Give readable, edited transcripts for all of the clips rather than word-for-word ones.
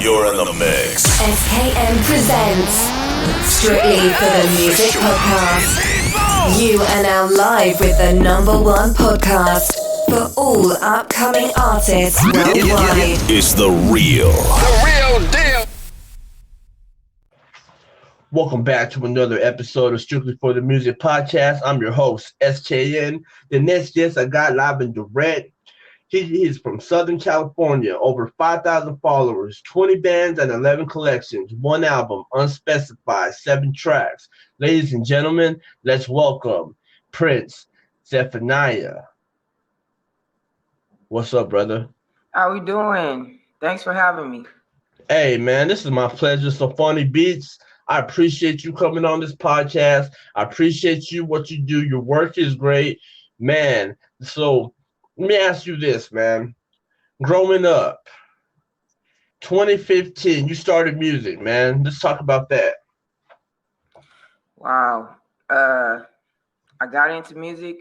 You're in the mix. SKM presents Strictly for the Music Podcast. You are now live with the #1 podcast for all upcoming artists worldwide. It's the real deal. Welcome back to another episode of Strictly for the Music Podcast. I'm your host, SKN. The next guest I got live and direct. He is from Southern California, over 5,000 followers, 20 bands and 11 collections, one album, unspecified, 7 tracks. Ladies and gentlemen, let's welcome Prince Zephaniah. What's up, brother? How we doing? Thanks for having me. Hey, man, this is my pleasure. Sofoni Beats. I appreciate you coming on this podcast. I appreciate you, what you do. Your work is great. Man, so let me ask you this, man. Growing up, 2015, you started music, man. Let's talk about that. Wow. I got into music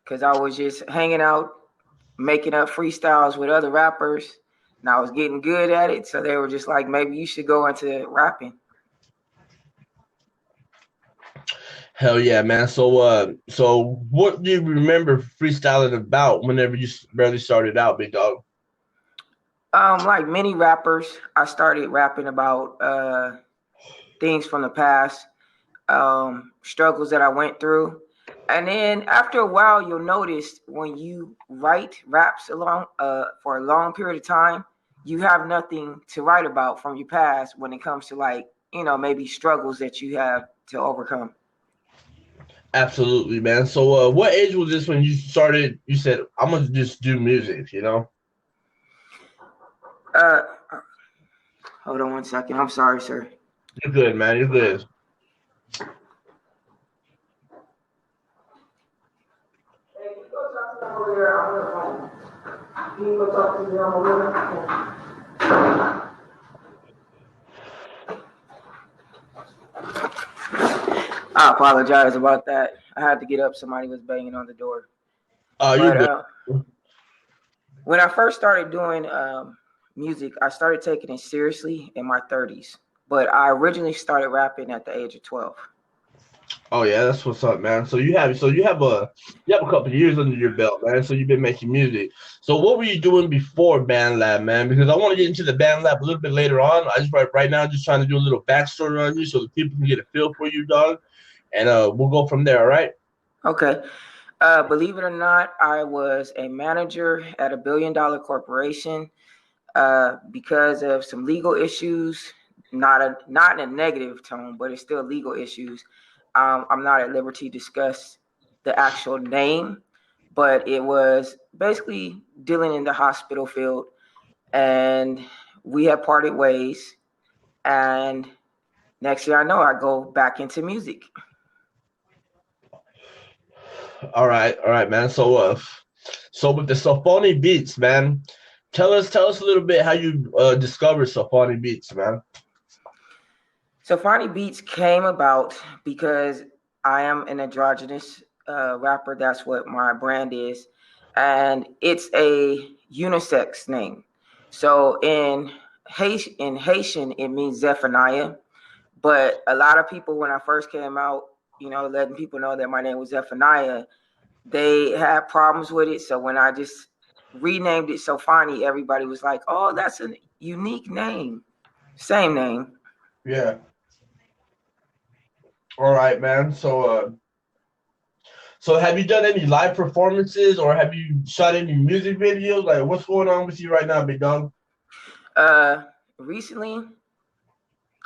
because I was just hanging out, making up freestyles with other rappers, and I was getting good at it. So they were just like, maybe you should go into rapping. Hell yeah, man. So what do you remember freestyling about whenever you barely started out, big dog? Like many rappers, I started rapping about things from the past, struggles that I went through. And then after a while, you'll notice when you write raps for a long period of time, you have nothing to write about from your past when it comes to maybe struggles that you have to overcome. Absolutely, man. So what age was this when you started? You said, I'm going to just do music, you know? Hold on one second. I'm sorry, sir. You're good, man. You're good. Hey, can you go talk to them over there? I'm on the phone. Can you go talk to them over there? I apologize about that. I had to get up. Somebody was banging on the door. You're good. When I first started doing music, I started taking it seriously in my 30s. But I originally started rapping at the age of 12. Oh yeah, that's what's up, man. So you have a couple of years under your belt, man. So you've been making music. So what were you doing before Bandlab, man? Because I want to get into the Bandlab a little bit later on. I just right now just trying to do a little backstory on you so that people can get a feel for you, dog. And we'll go from there, all right? Okay. Believe it or not, I was a manager at $1 billion corporation because of some legal issues. Not in a negative tone, but it's still legal issues. I'm not at liberty to discuss the actual name, but it was basically dealing in the hospital field, and we had parted ways. And next year, I know I go back into music. All right, man. So with the Sofoni Beats, man, tell us a little bit how you discovered Sofoni Beats, man. Sofoni Beats came about because I am an androgynous rapper. That's what my brand is. And it's a unisex name. So in Haitian, it means Zephaniah. But a lot of people, when I first came out, letting people know that my name was Zephaniah, they had problems with it. So when I just renamed it Sofoni, everybody was like, oh, that's a unique name. Same name. Yeah. All right, man. So have you done any live performances or have you shot any music videos? Like, what's going on with you right now, big dog? Recently,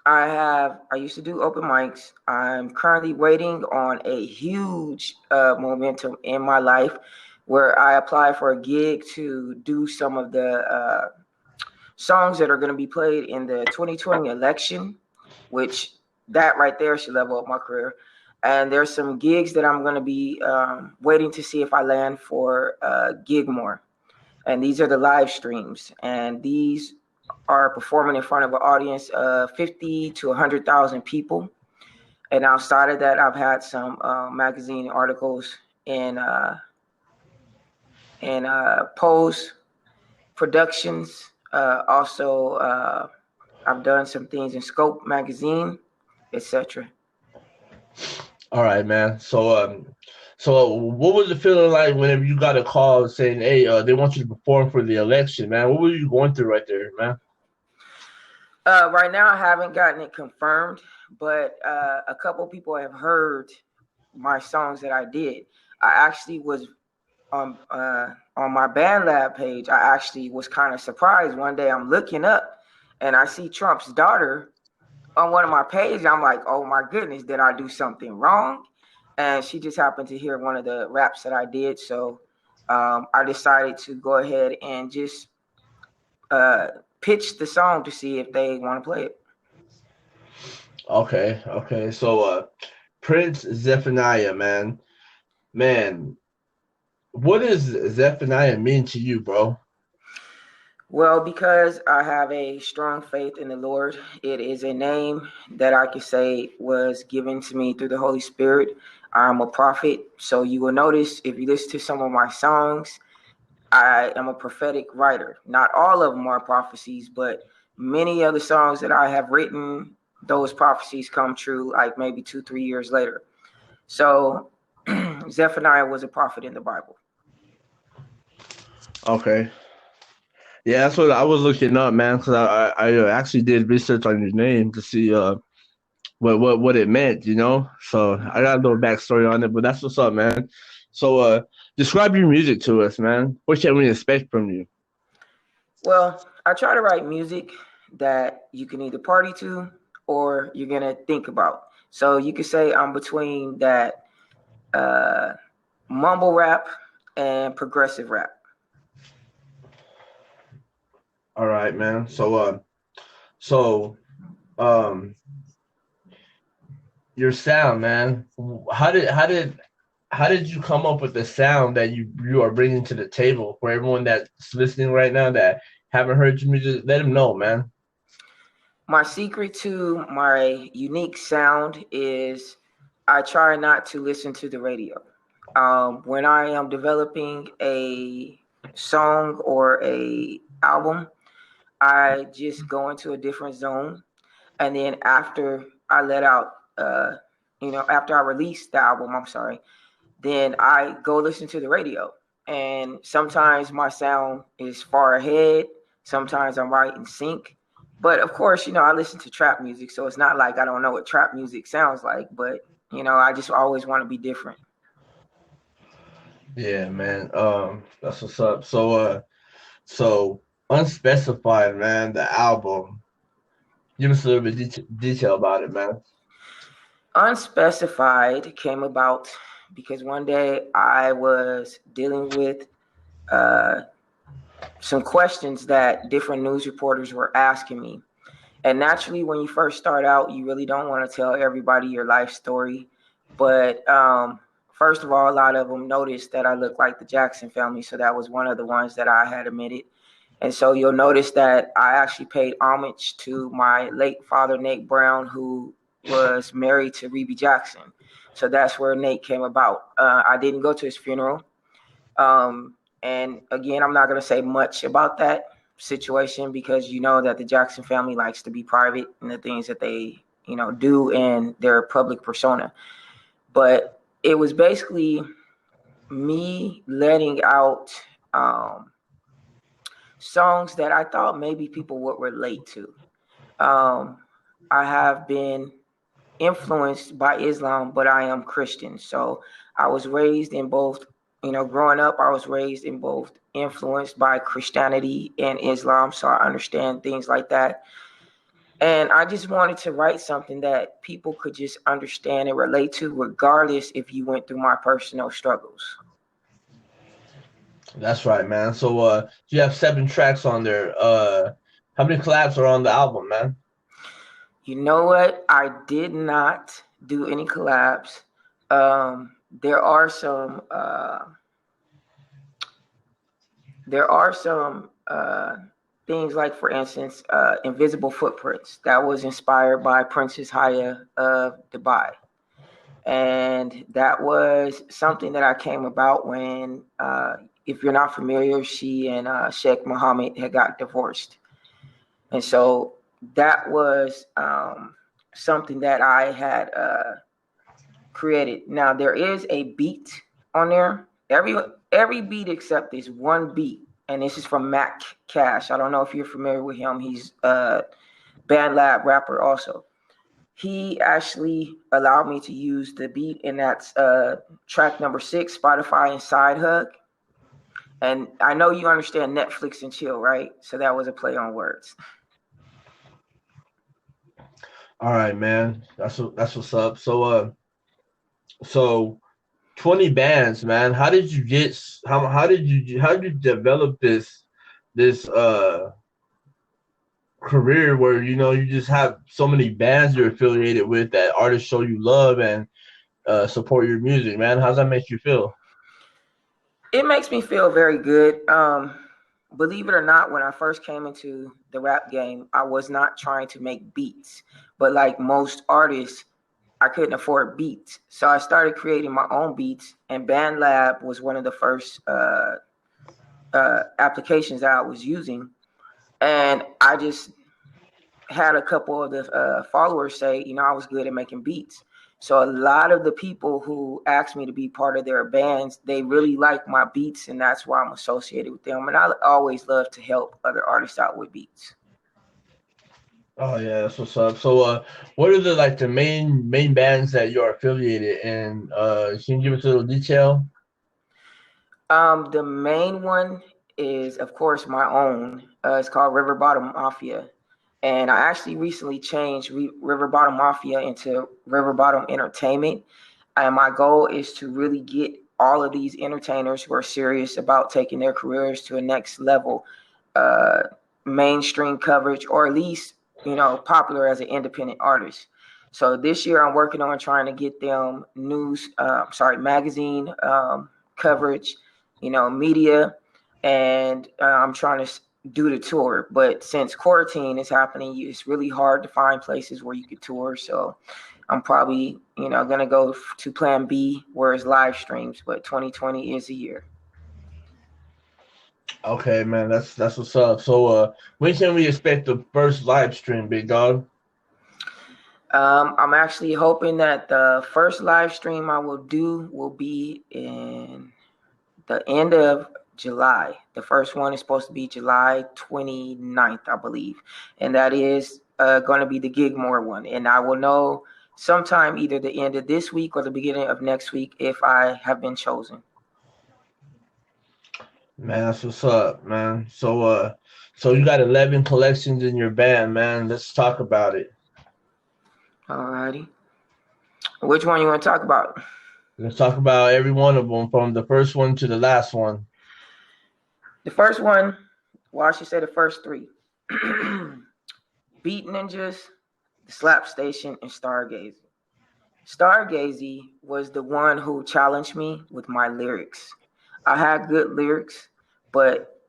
I used to do open mics. I'm currently waiting on a huge momentum in my life where I apply for a gig to do some of the songs that are going to be played in the 2020 election, which that right there should level up my career. And there's some gigs that I'm going to be waiting to see if I land for Gig More. And these are the live streams. And these are performing in front of an audience of 50 to 100,000 people. And outside of that, I've had some magazine articles in Pose Productions, Also, I've done some things in Scope magazine, etc. All right, man. So what was the feeling like whenever you got a call saying, "Hey, they want you to perform for the election, man"? What were you going through right there, man? Right now, I haven't gotten it confirmed, but a couple people have heard my songs that I did. I actually was on my Bandlab page. I actually was kind of surprised. One day, I'm looking up and I see Trump's daughter on one of my pages. I'm like, oh my goodness, did I do something wrong? And she just happened to hear one of the raps that I did, so I decided to go ahead and just pitch the song to see if they want to play it. Okay. So Prince Zephaniah, man, what does Zephaniah mean to you, bro? Well, because I have a strong faith in the Lord, it is a name that I can say was given to me through the Holy Spirit. I'm a prophet, so you will notice if you listen to some of my songs, I am a prophetic writer. Not all of them are prophecies, but many of the songs that I have written, those prophecies come true like maybe 2-3 years later. So Zephaniah was a prophet in the Bible. Okay. Yeah, that's what I was looking up, man, because I actually did research on your name to see what it meant, you know. So I got a little backstory on it, but that's what's up, man. So describe your music to us, man. What can we expect from you? Well, I try to write music that you can either party to or you're gonna think about. So you could say I'm between that mumble rap and progressive rap. All right, man. So your sound, man. How did you come up with the sound that you are bringing to the table for everyone that's listening right now that haven't heard your music? Let them know, man. My secret to my unique sound is I try not to listen to the radio. When I am developing a song or a album, I just go into a different zone, and then after I let out, after I release the album, then I go listen to the radio. And sometimes my sound is far ahead. Sometimes I'm right in sync. But of course, I listen to trap music, so it's not like I don't know what trap music sounds like. But I just always want to be different. Yeah, man. That's what's up. So unspecified, man. The album. Give us a little bit detail about it, man. Unspecified came about because one day I was dealing with some questions that different news reporters were asking me. And naturally, when you first start out, you really don't want to tell everybody your life story. But first of all, a lot of them noticed that I look like the Jackson family. So that was one of the ones that I had admitted. And so you'll notice that I actually paid homage to my late father, Nate Brown, who was married to Rebe Jackson. So that's where Nate came about. I didn't go to his funeral. And again, I'm not going to say much about that situation because you know that the Jackson family likes to be private in the things that they, do in their public persona. But it was basically me letting out songs that I thought maybe people would relate to. I have been influenced by Islam, but I am Christian. So I was raised in both, growing up, I was raised in both influenced by Christianity and Islam. So I understand things like that. And I just wanted to write something that people could just understand and relate to, regardless if you went through my personal struggles. That's right, man. So you have 7 tracks on there. How many collabs are on the album, man? You know what? I did not do any collabs. There are some things like, for instance, Invisible Footprints. That was inspired by Princess Haya of Dubai. And that was something that I came about when, if you're not familiar, she and Sheikh Mohammed had got divorced. And so that was something that I had created. Now there is a beat on there. Every beat except this one beat, and this is from Mac Cash. I don't know if you're familiar with him. He's a Bandlab rapper also. He actually allowed me to use the beat, and that's track number 6, Spotify and Side Hug. And I know you understand Netflix and chill, right? So that was a play on words. All right, man. That's what's up. So 20 bands, man. How did you develop this career where you just have so many bands you're affiliated with that artists show you love and support your music, man? How's that make you feel? It makes me feel very good. Believe it or not, when I first came into the rap game, I was not trying to make beats. But like most artists, I couldn't afford beats. So I started creating my own beats, and Bandlab was one of the first applications that I was using. And I just had a couple of the followers say, I was good at making beats. So a lot of the people who asked me to be part of their bands, they really like my beats, and that's why I'm associated with them. And I always love to help other artists out with beats. Oh yeah, that's what's up. So what are the main bands that you're affiliated in? Can you give us a little detail? The main one is, of course, my own. It's called River Bottom Mafia. And I actually recently changed River Bottom Mafia into River Bottom Entertainment. And my goal is to really get all of these entertainers who are serious about taking their careers to a next level, mainstream coverage, or at least, popular as an independent artist. So this year I'm working on trying to get them magazine coverage, media, and I'm trying to do the tour. But since quarantine is happening, it's really hard to find places where you could tour. So I'm probably, going to go to plan B, where it's live streams, but 2020 is a year. Okay, man, that's what's up. So when can we expect the first live stream, big dog? I'm actually hoping that the first live stream I will do will be in the end of July. The first one is supposed to be July 29th, I believe. And that is going to be the Gigmore one. And I will know sometime either the end of this week or the beginning of next week if I have been chosen. Man, that's what's up, man. So you got 11 collections in your band, man. Let's talk about it. Alrighty. Which one you want to talk about? Let's talk about every one of them, from the first one to the last one. The first one, well, I should say the first 3. Beat Ninjas, The Slap Station, and Stargazy. Stargazy was the one who challenged me with my lyrics. I had good lyrics, but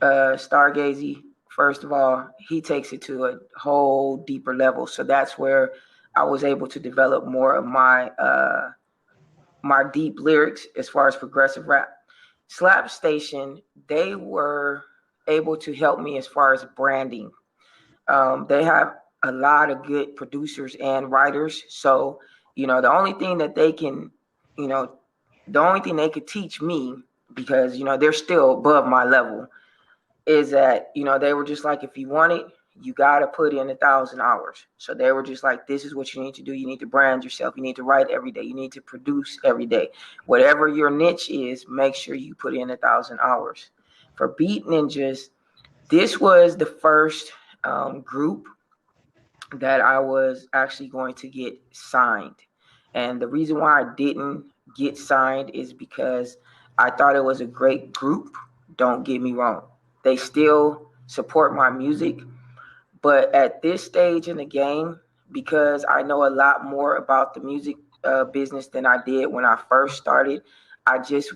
Stargazy, first of all, he takes it to a whole deeper level. So that's where I was able to develop more of my my deep lyrics as far as progressive rap. Slap Station, they were able to help me as far as branding. They have a lot of good producers and writers. So, the only thing that they can, the only thing they could teach me, because, they're still above my level, is that, they were just like, if you want it, you got to put in 1,000 hours. So they were just like, this is what you need to do. You need to brand yourself. You need to write every day. You need to produce every day. Whatever your niche is, make sure you put in 1,000 hours. For Beat Ninjas, this was the first group that I was actually going to get signed. And the reason why I didn't get signed is because I thought it was a great group. Don't get me wrong. They still support my music. But at this stage in the game, because I know a lot more about the music business than I did when I first started, I just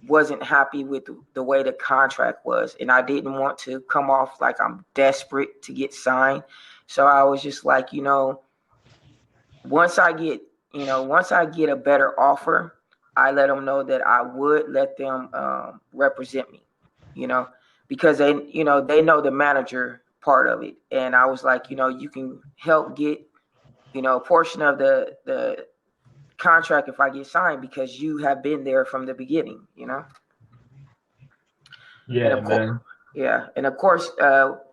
wasn't happy with the way the contract was. And I didn't want to come off like I'm desperate to get signed. So I was just like, once I get a better offer, I let them know that I would let them represent me, because they know the manager part of it. And I was like, you can help get, a portion of the contract if I get signed because you have been there from the beginning, Yeah, and man. And of course,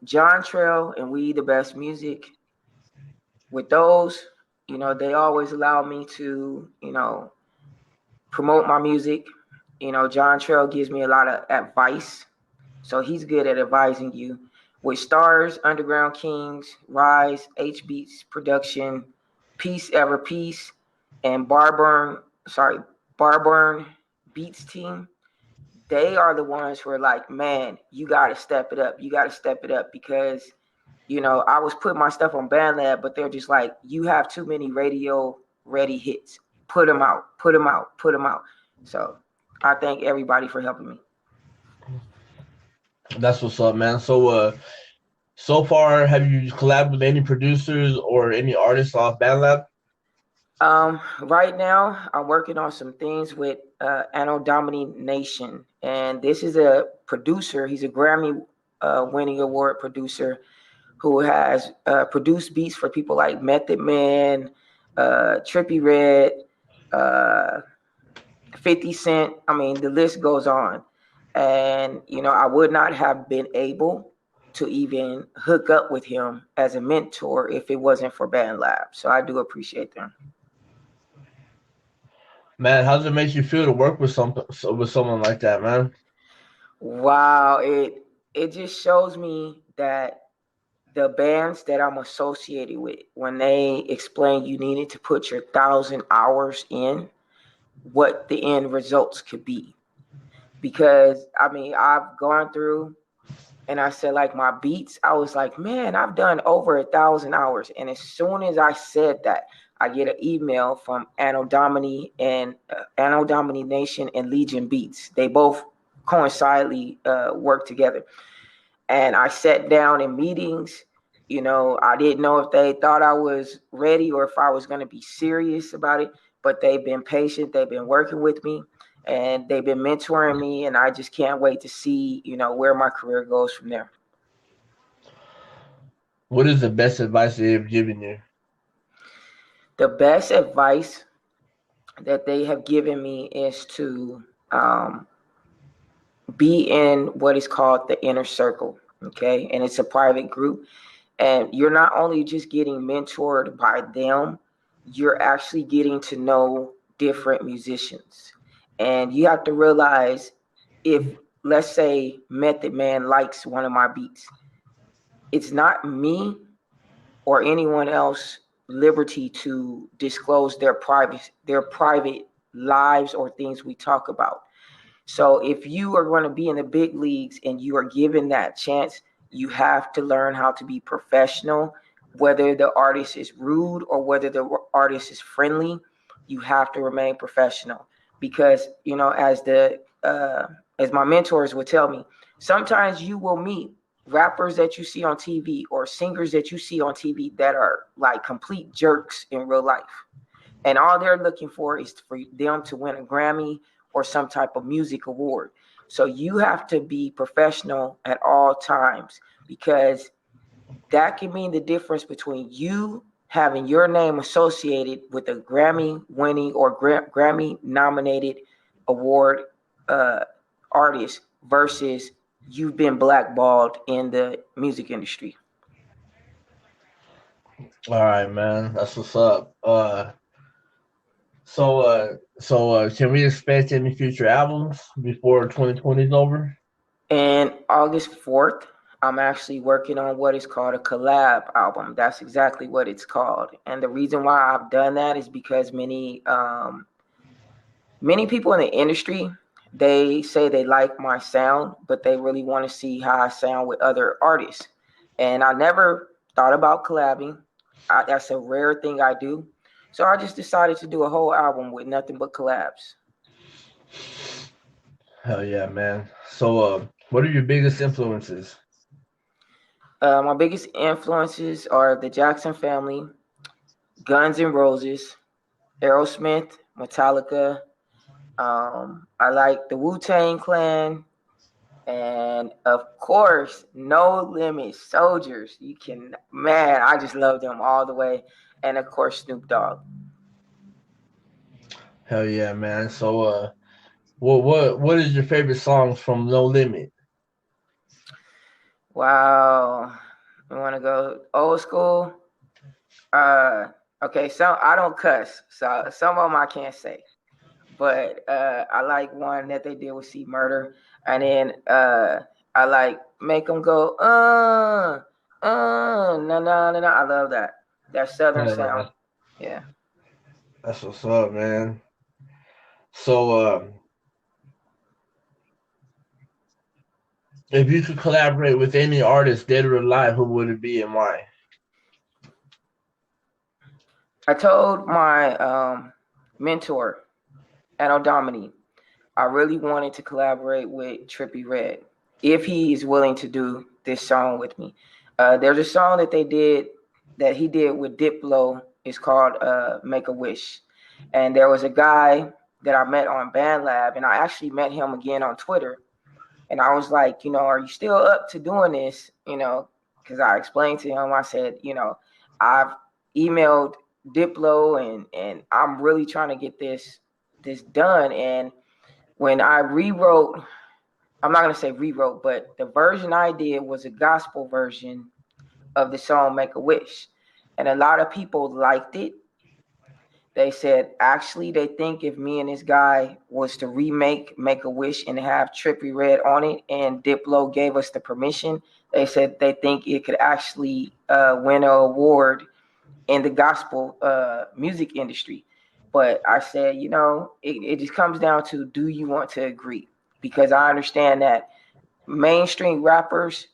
John Trail and We the Best Music. With those, they always allow me to, promote my music. John Trail gives me a lot of advice, so he's good at advising you. With Stars, Underground Kings, Rise, H Beats Production, Peace Ever Peace, and Barburn Beats team, they are the ones who are like, man, you got to step it up. You got to step it up because, I was putting my stuff on Bandlab, but they're just like, you have too many radio ready hits. Put them out, put them out, put them out. So I thank everybody for helping me. That's what's up, man. So far, have you collabed with any producers or any artists off Bandlab? Right now, I'm working on some things with Anno Domini Nation, and this is a producer. He's a Grammy winning award producer who has produced beats for people like Method Man, Trippie Redd, 50 Cent. I mean, the list goes on. And, I would not have been able to even hook up with him as a mentor if it wasn't for Bandlab. So I do appreciate them. Man, how does it make you feel to work with someone like that, man? Wow, it just shows me that the bands that I'm associated with, when they explain you needed to put your 1,000 hours in, what the end results could be. Because I've gone through and I said, like, my beats, I was like, man, I've done over 1,000 hours. And as soon as I said that, I get an email from Anno Domini Nation and Legion Beats. They both coincidentally work together. And I sat down in meetings. I didn't know if they thought I was ready or if I was going to be serious about it, but they've been patient. They've been working with me and they've been mentoring me. And I just can't wait to see, where my career goes from there. What is the best advice they've given you? The best advice that they have given me is to be in what is called the inner circle. Okay. And it's a private group. And you're not only just getting mentored by them, you're actually getting to know different musicians. And you have to realize if, let's say, Method Man likes one of my beats, it's not me or anyone else liberty to disclose their private lives or things we talk about. So if you are going to be in the big leagues and you are given that chance, you have to learn how to be professional, whether the artist is rude or whether the artist is friendly. You have to remain professional because, as my mentors would tell me, sometimes you will meet rappers that you see on TV or singers that you see on TV that are like complete jerks in real life. And all they're looking for is for them to win a Grammy or some type of music award. So you have to be professional at all times because that can mean the difference between you having your name associated with a Grammy winning or Grammy nominated award artist versus you've been blackballed in the music industry. All right, man. That's what's up. So can we expect any future albums before 2020 is over? And August 4th, I'm actually working on what is called a collab album. That's exactly what it's called. And the reason why I've done that is because many people in the industry, they say they like my sound, but they really want to see how I sound with other artists. And I never thought about collabing. That's a rare thing I do. So I just decided to do a whole album with nothing but collabs. Hell yeah, man. So what are your biggest influences? My biggest influences are the Jackson Family, Guns N' Roses, Aerosmith, Metallica. I like the Wu-Tang Clan, And of course, No Limit Soldiers. I just love them all the way. And of course, Snoop Dogg. Hell yeah, man. So what is your favorite songs from No Limit? Wow. You want to go old school? Okay, so I don't cuss, so some of them I can't say. But I like one that they did with C Murder. And then I like Make Them Go, na na na na. I love that. That Southern Hell yeah. sound. Yeah. That's what's up, man. So if you could collaborate with any artist, dead or alive, who would it be and why? I told my mentor at Odomini, I really wanted to collaborate with Trippie Redd if he is willing to do this song with me. There's a song that he did with Diplo. It's called Make a Wish. And there was a guy that I met on Bandlab, and I actually met him again on Twitter. And I was like, are you still up to doing this? Because I explained to him, I said, I've emailed Diplo and I'm really trying to get this done. And when I rewrote, I'm not going to say rewrote, but the version I did was a gospel version of the song Make a Wish. And a lot of people liked it. They said, actually, they think if me and this guy was to remake Make a Wish and have Trippie Redd on it, and Diplo gave us the permission, they said they think it could actually win an award in the gospel music industry. But I said, it just comes down to, do you want to agree? Because I understand that mainstream rappers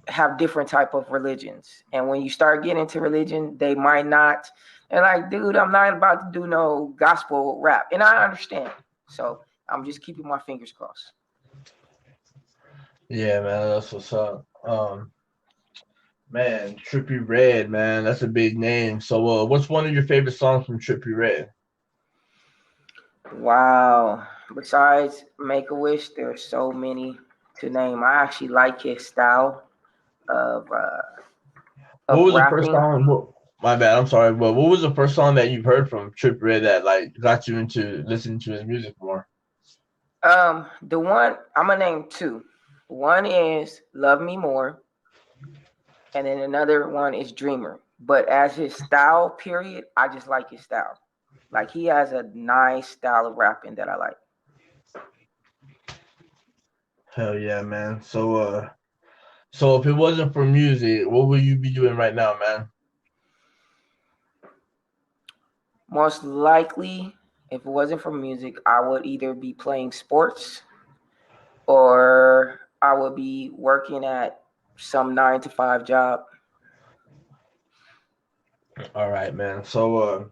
have different type of religions. And when you start getting into religion, they might not. And like, dude, I'm not about to do no gospel rap. And I understand. So I'm just keeping my fingers crossed. Yeah, man, that's what's up. Man, Trippie Redd, man, that's a big name. So what's one of your favorite songs from Trippie Redd? Wow. Besides Make a Wish, there's so many to name. I actually like his style of What was rapping. the first song? My bad, I'm sorry, but what was the first song that you've heard from Trippie Redd that like got you into listening to his music more? The one I'm gonna name two. One is Love Me More, and then another one is Dreamer. But as his style, period, I just like his style. Like, he has a nice style of rapping that I like. Hell yeah, man. So if it wasn't for music, what would you be doing right now, man? Most likely, if it wasn't for music, I would either be playing sports or I would be working at some 9-to-5 job. All right, man. So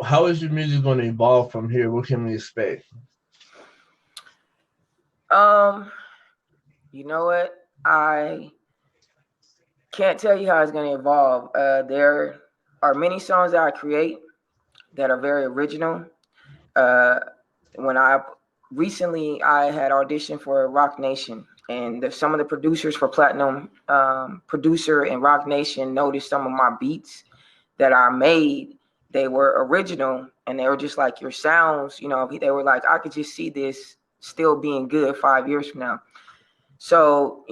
how is your music going to evolve from here? What can we expect? You know what? I can't tell you how it's going to evolve. There are many songs that I create that are very original. When I had auditioned for Rock Nation, and some of the producers for Platinum Producer and Rock Nation noticed some of my beats that I made. They were original, and they were just like, your sounds, they were like, I could just see this still being good 5 years from now. So,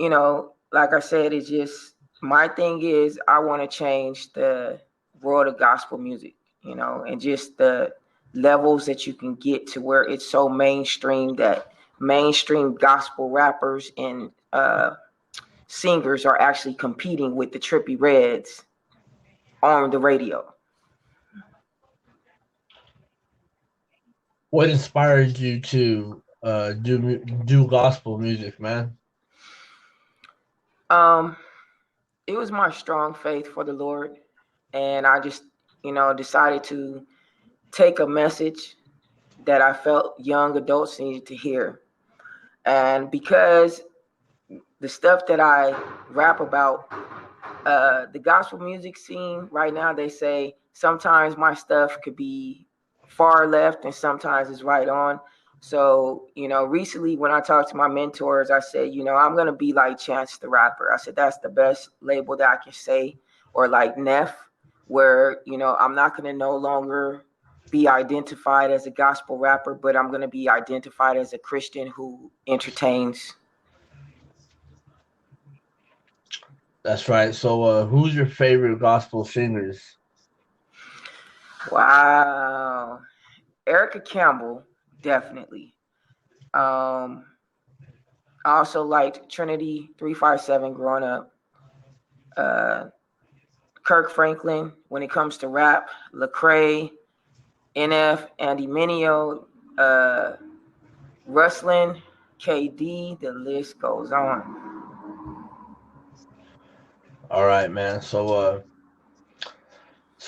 like I said, it's just, my thing is, I want to change the world of gospel music, and just the levels that you can get to where it's so mainstream that mainstream gospel rappers and singers are actually competing with the Trippie Redds on the radio. What inspired you to do gospel music, man? It was my strong faith for the Lord, and I just, decided to take a message that I felt young adults needed to hear. And because the stuff that I rap about, the gospel music scene right now, they say sometimes my stuff could be far left and sometimes it's right on. So, recently when I talked to my mentors, I said, I'm going to be like Chance the Rapper. I said, that's the best label that I can say, or like Neff, where, I'm not going to no longer be identified as a gospel rapper, but I'm going to be identified as a Christian who entertains. That's right. So, who's your favorite gospel singers? Wow. Erica Campbell, definitely. I also liked Trinity 357 growing up. Kirk Franklin when it comes to rap, Lecrae, NF, Andy Mineo, Rustlin, KD, the list goes on. All right, man. So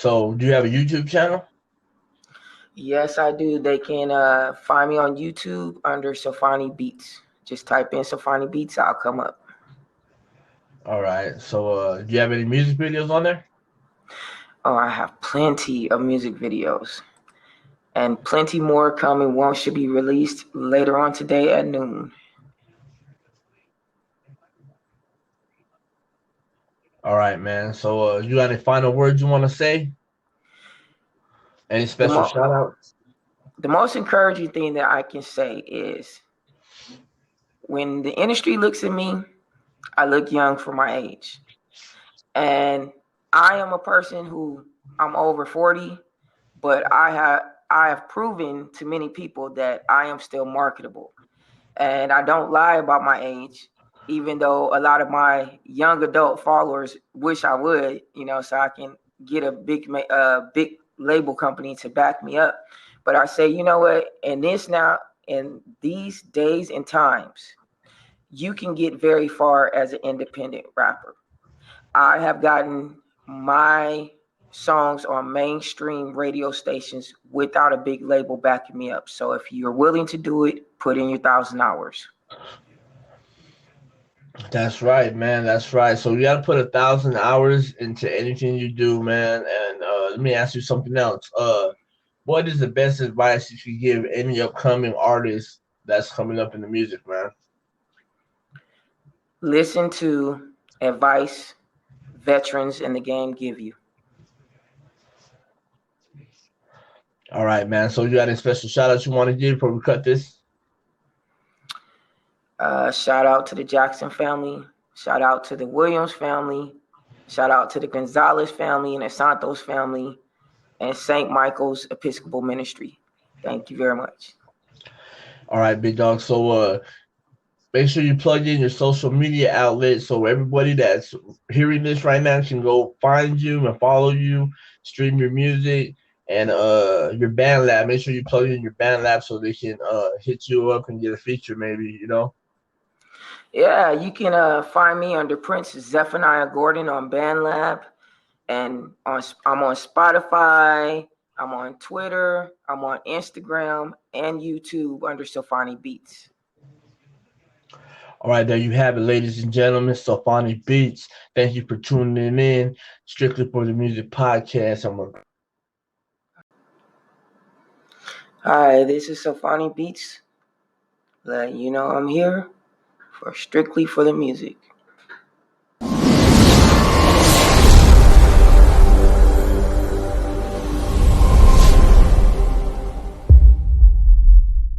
do you have a YouTube channel? Yes, I do. They can find me on YouTube under Sofoni Beats. Just type in Sofoni Beats, I'll come up. All right. So, do you have any music videos on there? Oh, I have plenty of music videos. And plenty more coming. One should be released later on today at noon. All right, man. So, you got any final words you want to say? Any special shout outs? The most encouraging thing that I can say is when the industry looks at me, I look young for my age. And I am a person who I'm over 40, but I have proven to many people that I am still marketable. And I don't lie about my age, even though a lot of my young adult followers wish I would, so I can get a big label company to back me up. But I say, you know what? In these days and times, you can get very far as an independent rapper. I have gotten my songs on mainstream radio stations without a big label backing me up. So if you're willing to do it, put in your 1,000 hours. That's right, man. That's right. So you got to put 1,000 hours into anything you do, man. And let me ask you something else. What is the best advice you could give any upcoming artist that's coming up in the music, man? Listen to advice veterans in the game give you. All right, man. So you got any special shout outs you want to give before we cut this? Shout out to the Jackson family. Shout out to the Williams family. Shout out to the Gonzalez family and the Santos family and St. Michael's Episcopal Ministry. Thank you very much. All right, big dog. So make sure you plug in your social media outlets so everybody that's hearing this right now can go find you and follow you, stream your music, and your Bandlab. Make sure you plug in your Bandlab so they can hit you up and get a feature maybe. Yeah, you can find me under Prince Zephaniah Gordon on Bandlab, and I'm on Spotify, I'm on Twitter, I'm on Instagram, and YouTube under Sofoni Beats. All right, there you have it, ladies and gentlemen. Sofoni Beats. Thank you for tuning in. Strictly for the Music Podcast. Hi, this is Sofoni Beats. Let you know I'm here for Strictly for the Music.